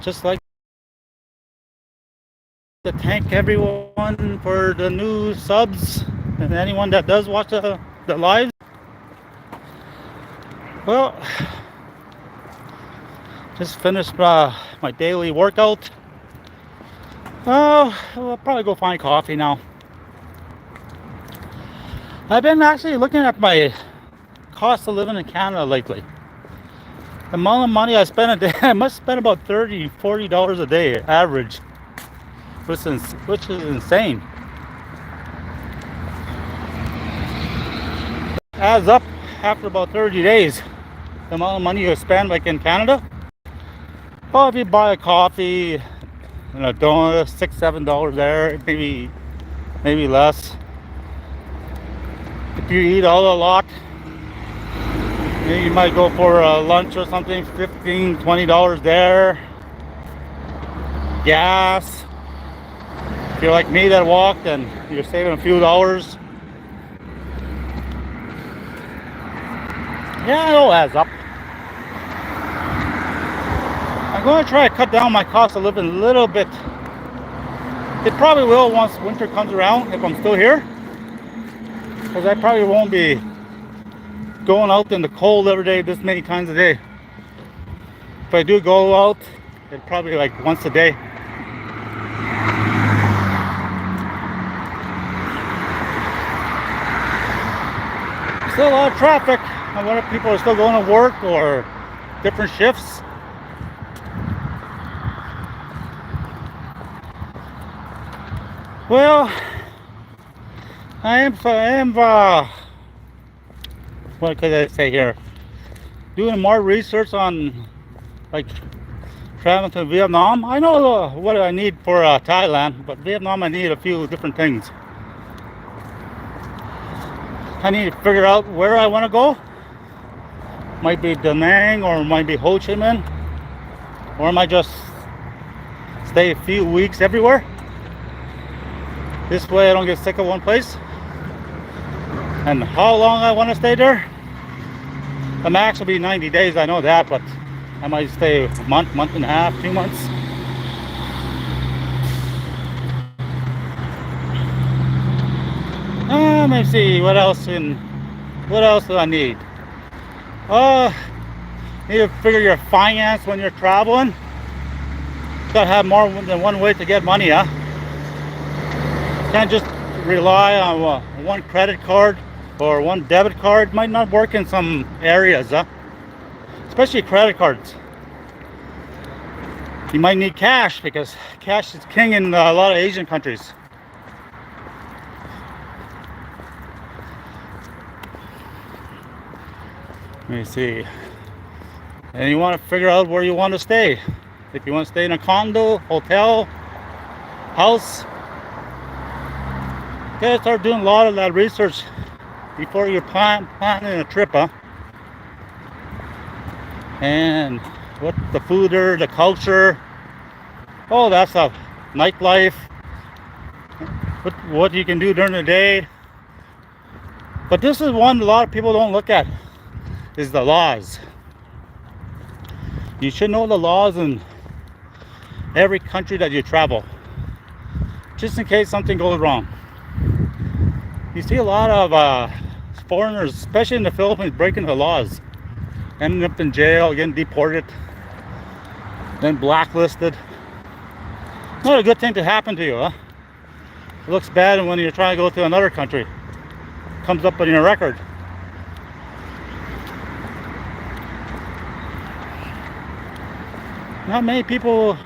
Just like to thank everyone for the new subs and anyone that does watch the lives. Well, just finished my daily workout. I'll probably go find coffee now. I've been actually looking at my cost of living in Canada lately. The amount of money I spend a day, I must spend about $30-40 a day average, which is insane. Adds up after about 30 days. The amount of money you spend, like in Canada. Well, if you buy a coffee and a donut, $6-7 there, maybe less. If you eat all a lot, you might go for a lunch or something, $15-20 there. Gas. If you're like me that walked and you're saving a few dollars. Yeah, it all adds up. I'm going to try to cut down my cost of living a little bit. It probably will once winter comes around, if I'm still here. Because I probably won't be going out in the cold every day this many times a day. If I do go out, it's probably like once a day. Still a lot of traffic. I wonder if people are still going to work or different shifts. Well, I am what could I say here? Doing more research on like traveling to Vietnam. I know what I need for Thailand, but Vietnam I need a few different things. I need to figure out where I want to go. Might be Da Nang or might be Ho Chi Minh, or might just stay a few weeks everywhere. This way I don't get sick of one place. And how long I want to stay there? The max will be 90 days, I know that, but I might stay a month and a half, 2 months. Let me see what else do I need? Need to figure your finance when you're traveling. Gotta have more than one way to get money, huh? Can't just rely on one credit card or one debit card. Might not work in some areas, huh? Especially credit cards. You might need cash because cash is king in a lot of Asian countries. Let me see. And you want to figure out where you want to stay. If you want to stay in a condo, hotel, house, you gotta start doing a lot of that research before you're planning a trip, huh? And what the food or the culture, all that stuff, nightlife, what you can do during the day. But this is one a lot of people don't look at, is the laws. You should know the laws in every country that you travel, just in case something goes wrong. You see a lot of foreigners, especially in the Philippines, breaking the laws, ending up in jail, getting deported, then blacklisted. Not a good thing to happen to you, huh? It looks bad when you're trying to go to another country. It comes up on your record. Not many people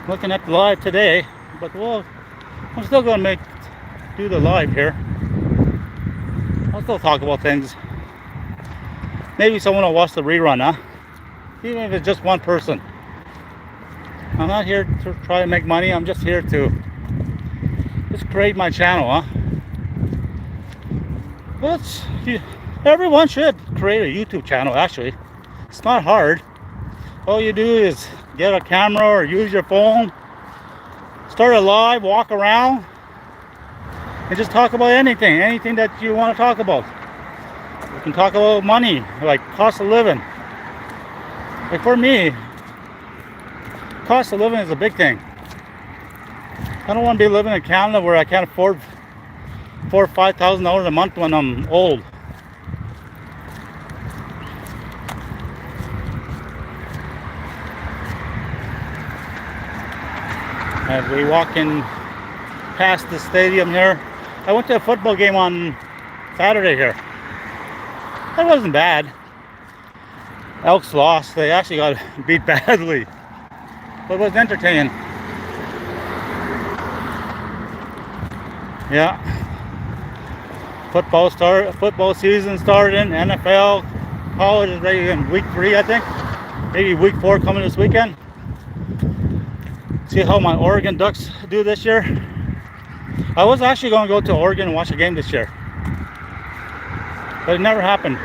looking at the live today, but well, I'm still going to do the live here. I'll still talk about things. Maybe someone will watch the rerun, huh? Even if it's just one person. I'm not here to try to make money. I'm just here to just create my channel, huh? But everyone should create a YouTube channel, actually. It's not hard. All you do is get a camera or use your phone, start a live, walk around, and just talk about anything that you want to talk about. You can talk about money, like cost of living. Like for me, Cost of living is a big thing. I don't want to be living in Canada where I can't afford $4,000 or $5,000 a month when I'm old. As we walk in past the stadium here, I went to a football game on Saturday here. That wasn't bad. Elks lost. They actually got beat badly, but it was entertaining. Yeah. Football season started in NFL. College is ready in week 3, I think. Maybe week 4 coming this weekend. See how my Oregon Ducks do this year. I was actually going to go to Oregon and watch a game this year, but it never happened.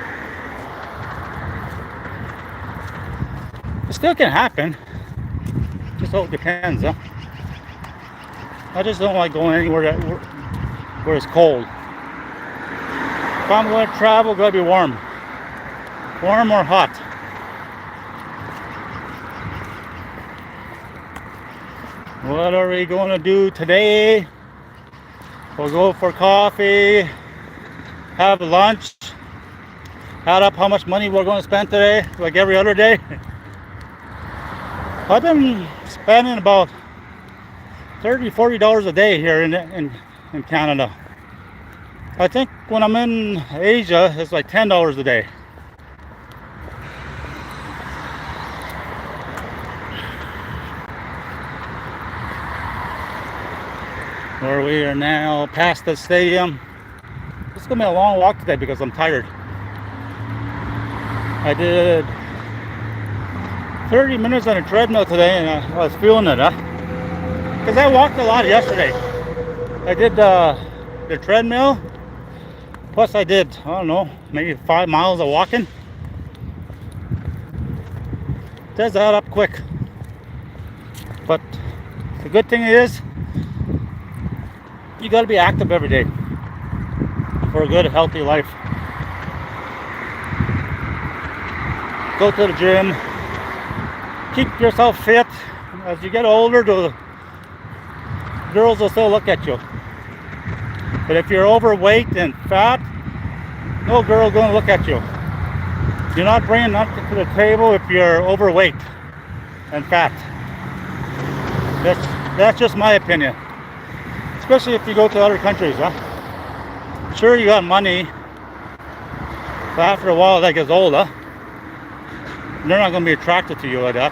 It still can happen. Just all depends, huh? I just don't like going anywhere where it's cold. If I'm going to travel, gotta be warm. Warm or hot. What are we going to do today? We'll go for coffee, have lunch, add up how much money we're going to spend today, like every other day. I've been spending about $30-$40 a day here in Canada. I think when I'm in Asia, it's like $10 a day. Where we are now past the stadium. It's gonna be a long walk today because I'm tired. I did 30 minutes on a treadmill today and I was feeling it, huh? Because I walked a lot yesterday. I did the treadmill, plus I did, I don't know, maybe 5 miles of walking. Does add up quick. But the good thing is, you got to be active every day for a good, healthy life. Go to the gym. Keep yourself fit. As you get older, the girls will still look at you. But if you're overweight and fat, no girl going to look at you. You're not bringing nothing to the table if you're overweight and fat. That's just my opinion. Especially if you go to other countries, huh? Sure, you got money, but after a while that gets old, huh? They're not going to be attracted to you like that.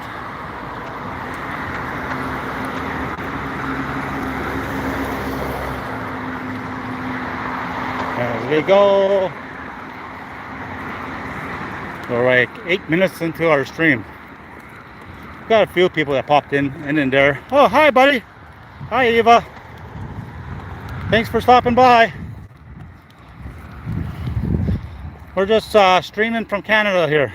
As we go, we're like 8 minutes into our stream. Got a few people that popped in there. Oh, hi, buddy. Hi, Eva. Thanks for stopping by. We're just streaming from Canada here.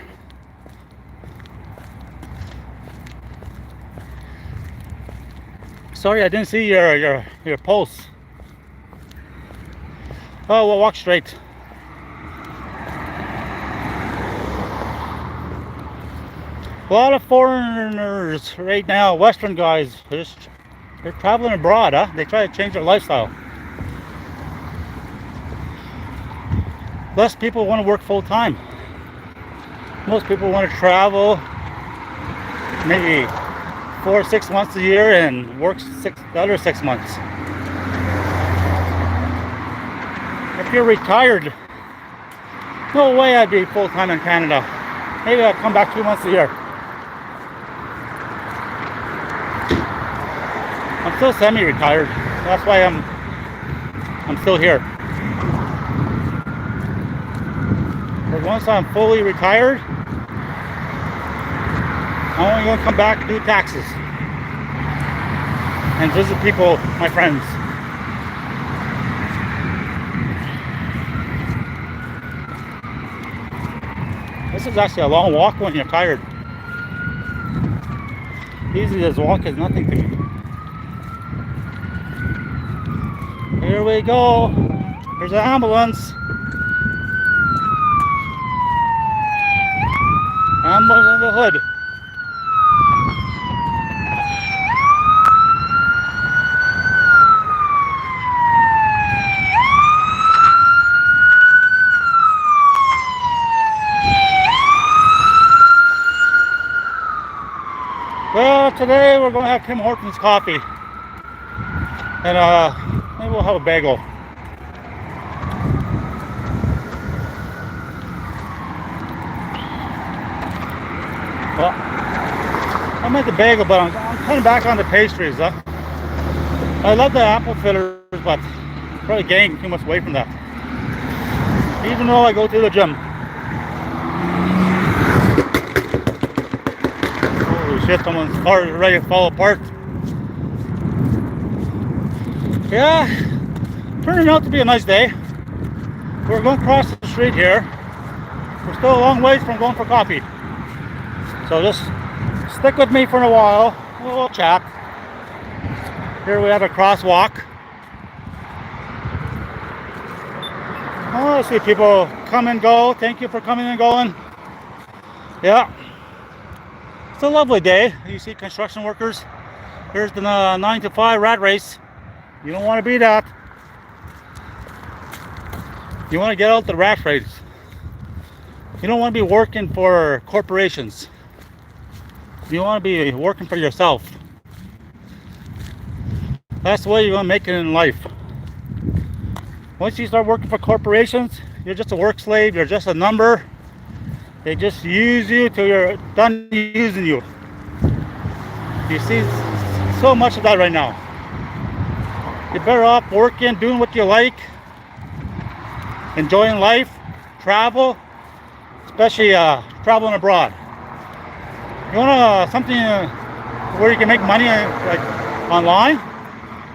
Sorry, I didn't see your posts. Oh, we'll walk straight. A lot of foreigners right now, Western guys, they're traveling abroad, huh? They try to change their lifestyle. Less people want to work full time. Most people want to travel maybe 4 or 6 months a year and work the other 6 months. If you're retired, no way I'd be full time in Canada. Maybe I'll come back 2 months a year. I'm still semi-retired. That's why I'm still here. But once I'm fully retired, I'm only going to come back and do taxes and visit people, my friends. This is actually a long walk when you're tired. Easy as walk is nothing to me. Here we go. There's an ambulance. Ambulance in the hood. Well, today we're going to have Tim Hortons coffee. And maybe we'll have a bagel. Well, I meant the bagel, but I'm kind of back on the pastries. I love the apple fritters, but probably gaining too much weight from that. Even though I go to the gym. Holy shit, someone's car is ready to fall apart. Yeah, turning out to be a nice day. We're going across the street here. We're still a long ways from going for coffee. So just stick with me for a while. We'll chat. Here we have a crosswalk. Oh, I see people come and go. Thank you for coming and going. Yeah. It's a lovely day. You see construction workers. Here's the 9 to 5 rat race. You don't want to be that. You want to get out the rat race. You don't want to be working for corporations. You want to be working for yourself. That's the way you're going to make it in life. Once you start working for corporations, you're just a work slave. You're just a number. They just use you till you're done using you. You see so much of that right now. You're better off working, doing what you like, enjoying life, travel, especially traveling abroad. You want something where you can make money like online,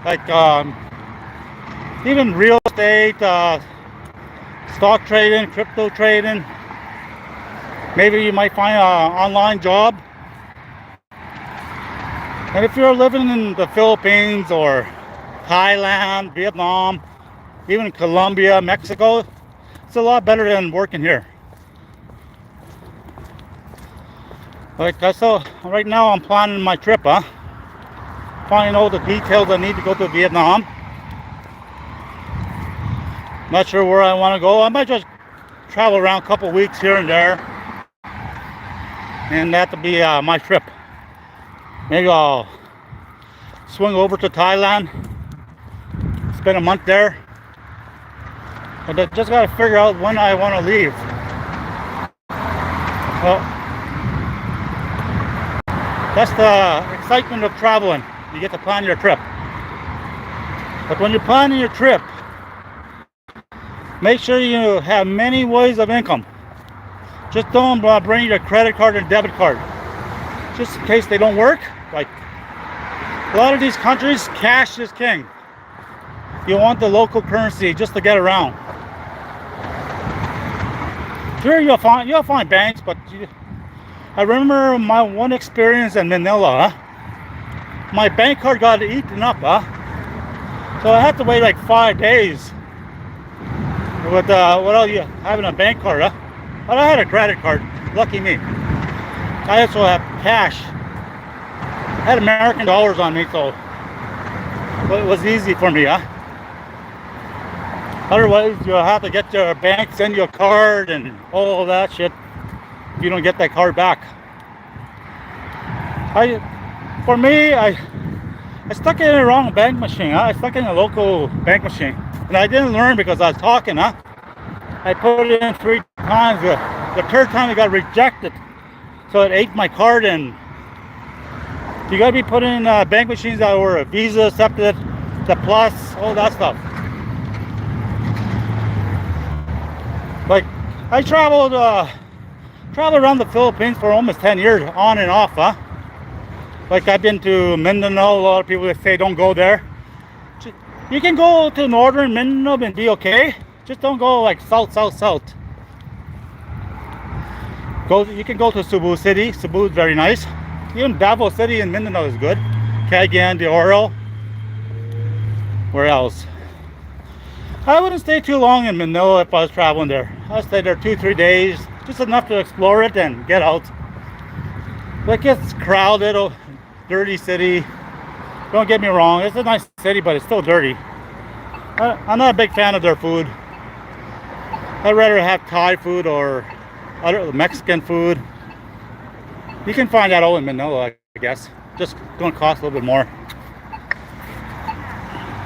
like even real estate, stock trading, crypto trading. Maybe you might find an online job. And if you're living in the Philippines or Thailand, Vietnam, even Colombia, Mexico, it's a lot better than working here. Like so, right now I'm planning my trip, finding all the details I need to go to Vietnam. Not sure where I want to go. I might just travel around a couple weeks here and there, and that'll be my trip. Maybe I'll swing over to Thailand, spend a month there. But I just got to figure out when I want to leave. Well, that's the excitement of traveling. You get to plan your trip. But when you're planning your trip, make sure you have many ways of income. Just don't bring your credit card and debit card. Just in case they don't work. Like a lot of these countries, cash is king. You want the local currency just to get around. Sure, you'll find banks, but I remember my one experience in Manila. My bank card got eaten up, so I had to wait like 5 days with without you having a bank card, But I had a credit card. Lucky me. I also have cash. I had American dollars on me, so it was easy for me, Otherwise, you'll have to get your bank, send you a card, and all of that shit. If you don't get that card back. For me, I stuck it in the wrong bank machine. I stuck it in a local bank machine, and I didn't learn because I was talking. I put it in 3 times. The third time it got rejected, so it ate my card. And you gotta be putting in bank machines that were Visa accepted, the Plus, all that stuff. Like I traveled around the Philippines for almost 10 years, on and off, Like I've been to Mindanao. A lot of people that say don't go there. You can go to northern Mindanao and be okay. Just don't go like south. You can go to Cebu City. Cebu is very nice. Even Davao City in Mindanao is good. Cagayan de Oro. Where else? I wouldn't stay too long in Manila if I was traveling there. I'd stay there 2-3 days, just enough to explore it and get out. But it gets crowded, dirty city. Don't get me wrong, it's a nice city, but it's still dirty. I'm not a big fan of their food. I'd rather have Thai food or other Mexican food. You can find that all in Manila, I guess. Just going to cost a little bit more.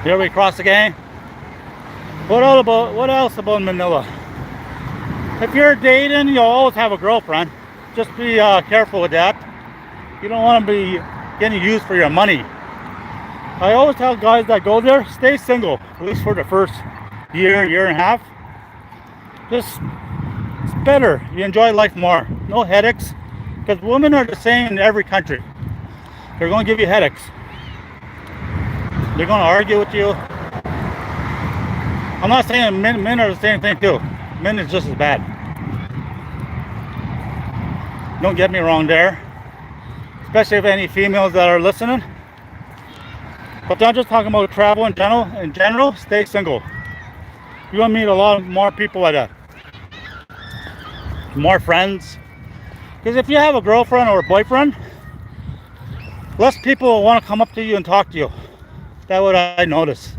Here we cross again. What else about Manila? If you're dating, you'll always have a girlfriend. Just be careful with that. You don't want to be getting used for your money. I always tell guys that go there, stay single, at least for the first year and a half. It's better. You enjoy life more. No headaches. Because women are the same in every country. They're going to give you headaches. They're going to argue with you. I'm not saying men are the same thing too. Men is just as bad. Don't get me wrong there. Especially if any females that are listening. But I'm just talking about travel in general. In general, stay single. You're going to meet a lot more people like that. More friends. Because if you have a girlfriend or a boyfriend, less people will want to come up to you and talk to you. That's what I noticed.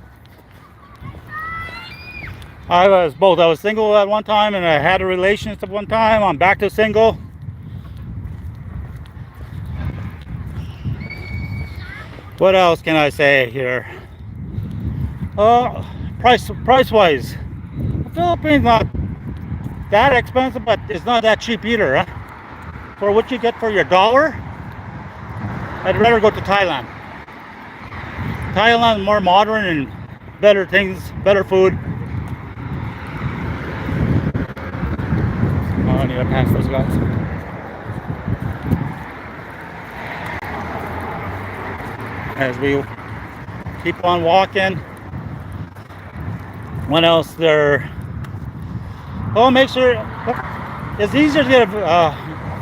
I was both. I was single at one time and I had a relationship one time. I'm back to single. What else can I say here? Price-wise, the Philippines not that expensive, but it's not that cheap either. Huh? For what you get for your dollar, I'd rather go to Thailand. Thailand is more modern and better things, better food. Oh, I need to pass those guys. As we keep on walking. What else there? Oh, make sure it's easier to get a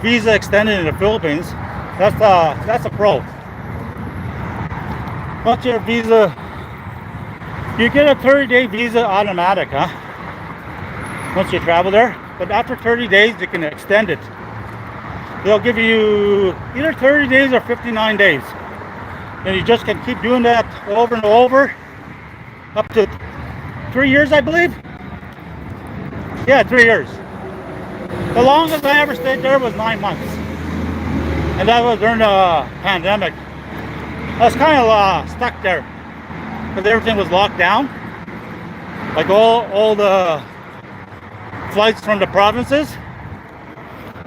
visa extended in the Philippines. That's a pro. Once your visa, you get a 30-day visa automatic, huh? Once you travel there, but after 30 days, you can extend it. They'll give you either 30 days or 59 days. And you just can keep doing that over and over, up to 3 years, I believe. Yeah, 3 years. The longest I ever stayed there was 9 months. And that was during the pandemic. I was kind of stuck there because everything was locked down. Like all the flights from the provinces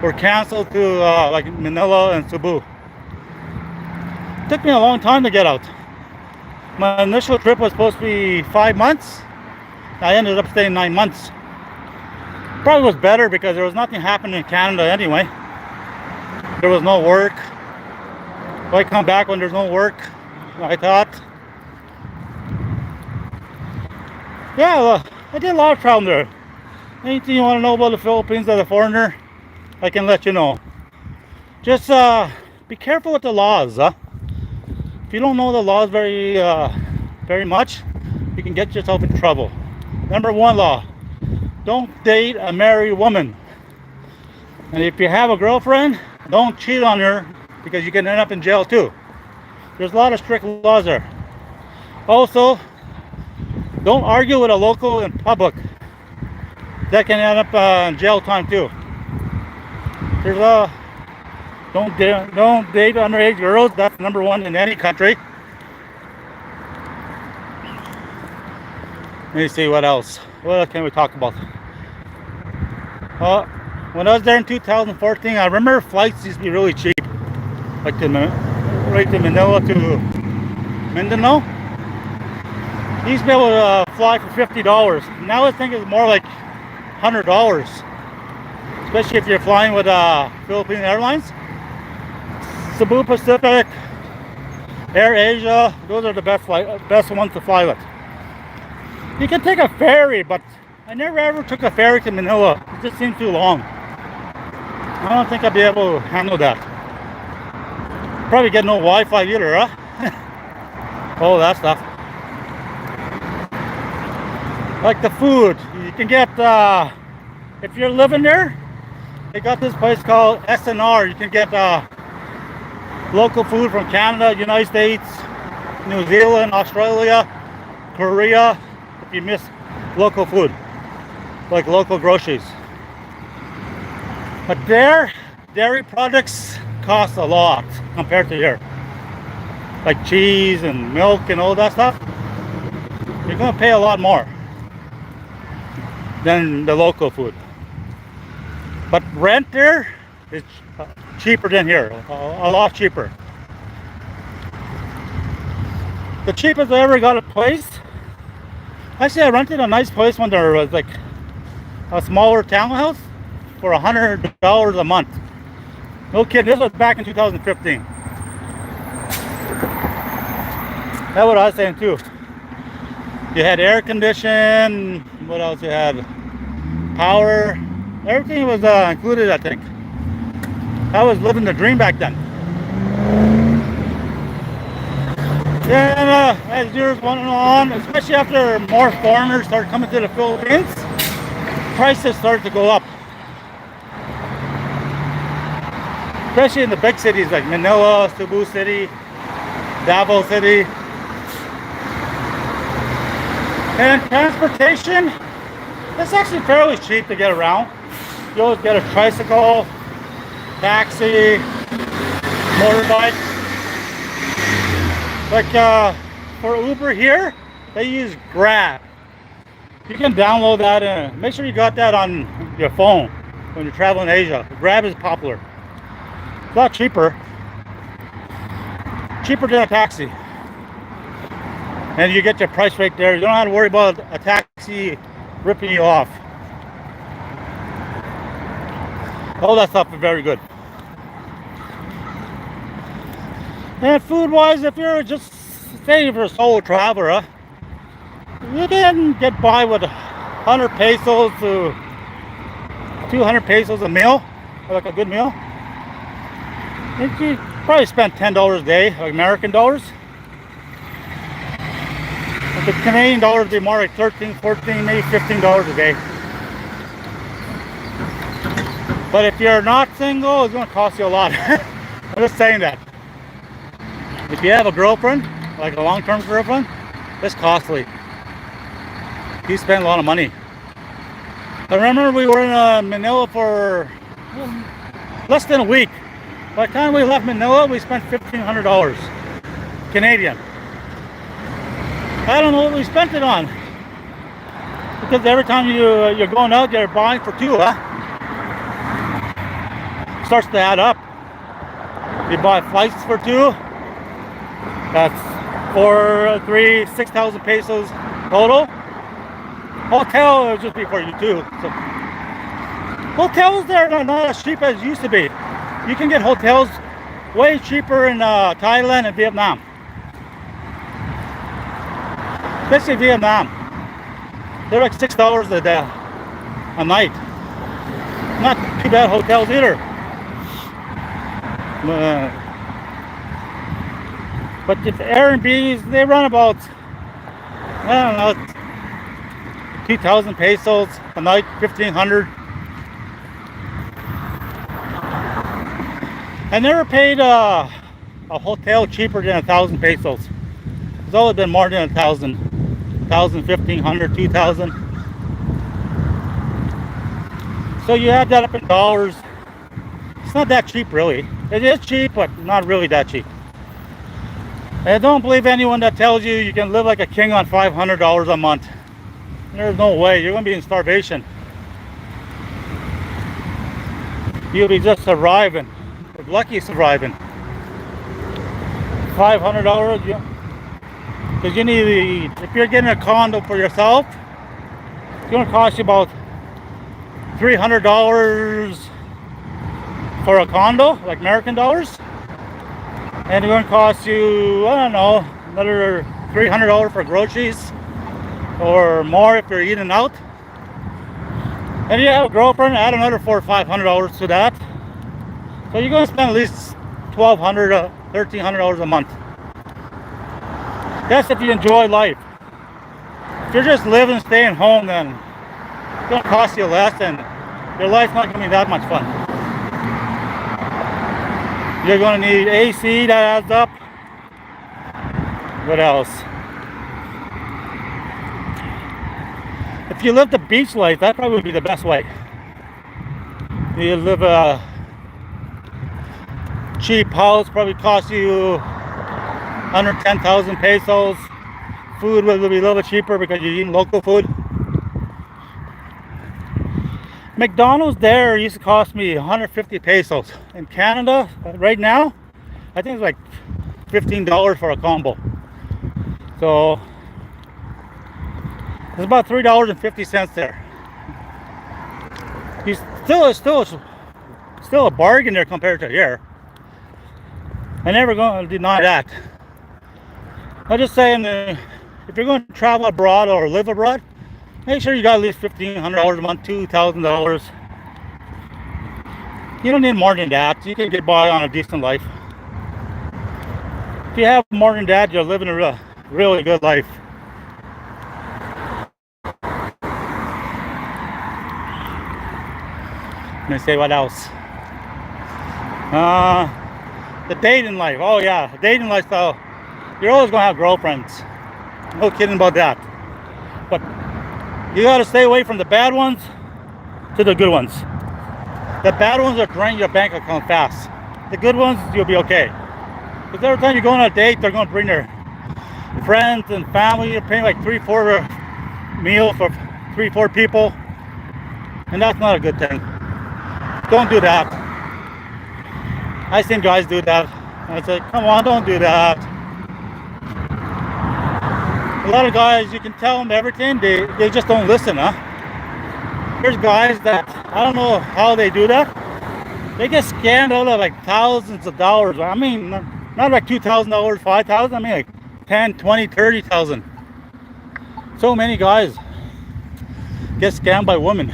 were canceled to like Manila and Cebu. It took me a long time to get out. My initial trip was supposed to be 5 months. I ended up staying 9 months. Probably was better because there was nothing happening in Canada anyway. There was no work. Why come back when there's no work? I thought. Yeah, well, I did a lot of traveling there. Anything you want to know about the Philippines as a foreigner, I can let you know. Just be careful with the laws, huh? If you don't know the laws very much, you can get yourself in trouble. Number 1 law, don't date a married woman. And if you have a girlfriend, don't cheat on her because you can end up in jail too. There's a lot of strict laws there. Also, don't argue with a local in public. That can end up in jail time too. There's don't date underage girls. That's number 1 in any country. Let me see what else. What else can we talk about? When I was there in 2014, I remember flights used to be really cheap. Like right to Manila to Mindanao. You used to be able to fly for $50. Now I think it's more like $100. Especially if you're flying with Philippine Airlines. Cebu Pacific, Air Asia, those are the best ones to fly with. You can take a ferry, but I never ever took a ferry to Manila. It just seemed too long. I don't think I'd be able to handle that. Probably get no Wi-Fi either, huh? All that stuff. Like the food, you can get, if you're living there, they got this place called SNR. You can get local food from Canada, United States, New Zealand, Australia, Korea, if you miss local food, like local groceries. But there, dairy products costs a lot compared to here. Like cheese and milk and all that stuff. You're gonna pay a lot more than the local food. But rent there is cheaper than here, a lot cheaper. The cheapest I ever got a place, actually I rented a nice place when there was like a smaller townhouse for $100 a month. No kidding, this was back in 2015. That's what I was saying too. You had air condition, what else you had? Power, everything was included, I think. I was living the dream back then. And as years went on, especially after more foreigners started coming to the Philippines, prices started to go up. Especially in the big cities like Manila, Cebu City, Davao City. And transportation, it's actually fairly cheap to get around. You always get a tricycle, taxi, motorbike. Like for Uber here, they use Grab. You can download that and make sure you got that on your phone when you're traveling Asia. Grab is popular. It's a lot cheaper. Cheaper than a taxi. And you get your price right there. You don't have to worry about a taxi ripping you off. All that stuff is very good. And food-wise, if you're just, say if you're a solo traveler, you can get by with 100 pesos to 200 pesos a meal, like a good meal. And you probably spend $10 a day, like American dollars. The Canadian dollars would be more like 13, 14, maybe $15 a day. But if you're not single, it's going to cost you a lot. I'm just saying that. If you have a girlfriend, like a long-term girlfriend, it's costly. You spend a lot of money. I remember we were in Manila for less than a week. By the time we left Manila, we spent $1,500 Canadian. I don't know what we spent it on. Because every time you're going out, you're buying for two, huh? Starts to add up. You buy flights for two. That's 4, 3, 6,000 pesos total. Hotel will just be for you too. So, hotels there are not as cheap as it used to be. You can get hotels way cheaper in Thailand and Vietnam. Especially Vietnam. They're like $6 a day, a night. Not too bad hotels either. But the Airbnbs, they run about, I don't know, 2,000 pesos a night, 1,500. I never paid a hotel cheaper than 1,000 pesos. It's always been more than 1,000, 1,500, 2,000. So you add that up in dollars. It's not that cheap, really. It is cheap, but not really that cheap. And don't believe anyone that tells you you can live like a king on $500 a month. There's no way. You're going to be in starvation. You'll be just surviving. Lucky surviving. $500, because you need, if you're getting a condo for yourself, it's going to cost you about $300 for a condo, like American dollars. And it's going to cost you, I don't know, another $300 for groceries or more if you're eating out. And you have a girlfriend, add another $400 or $500 to that. So you're going to spend at least $1,200, $1,300 a month. That's if you enjoy life. If you're just living, staying home, then it's going to cost you less and your life's not going to be that much fun. You're going to need AC that adds up. What else? If you live the beach life, that probably would be the best way. You live cheap house probably costs you under 10,000 pesos. Food will be a little bit cheaper because you're eating local food. McDonald's there used to cost me 150 pesos. In Canada, right now, I think it's like $15 for a combo. So it's about $3.50 there. It's still a bargain there compared to here. I never going to deny that. I'm just saying, if you're going to travel abroad or live abroad, make sure you got at least $1,500 a month, $2,000. You don't need more than that. You can get by on a decent life. If you have more than that, you're living a really good life. Let me say what else. The dating life. Oh yeah, the dating lifestyle. You're always gonna have girlfriends. No kidding about that. But you gotta stay away from the bad ones to the good ones. The bad ones will drain your bank account fast. The good ones, you'll be okay. Because every time you go on a date, they're gonna bring their friends and family. You're paying like 3-4 meals for 3-4 people, and that's not a good thing. Don't do that. I seen guys do that. And I said, come on, don't do that. A lot of guys, you can tell them everything, they just don't listen, huh? There's guys that, I don't know how they do that. They get scammed out of like thousands of dollars. I mean, not like $2,000, $5,000, I mean like 10, 20, 30,000. So many guys get scammed by women.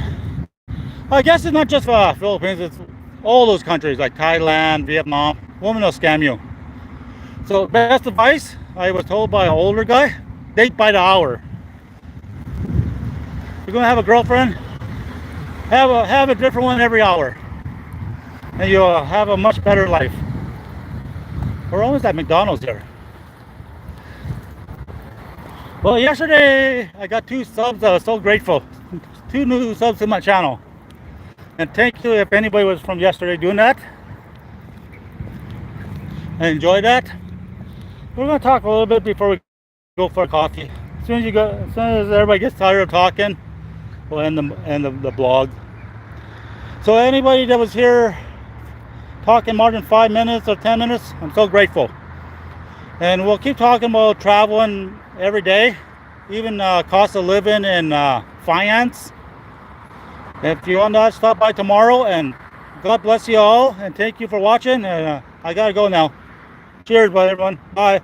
I guess it's not just Philippines, it's all those countries like Thailand, Vietnam. Women will scam you. So best advice, I was told by an older guy, date by the hour. You're gonna have a girlfriend, have a different one every hour, and you'll have a much better life. We're almost at McDonald's here. Well, yesterday I got 2 subs. I was so grateful. 2 new subs to my channel. And thank you if anybody was from yesterday doing that. I enjoyed that. We're going to talk a little bit before we go for coffee. As soon as everybody gets tired of talking, we'll end the blog. So anybody that was here talking more than 5 minutes or 10 minutes, I'm so grateful. And we'll keep talking about traveling every day, even cost of living and finance. If you want to stop by tomorrow, and God bless you all, and thank you for watching. And I gotta go now. Cheers, everyone. Bye.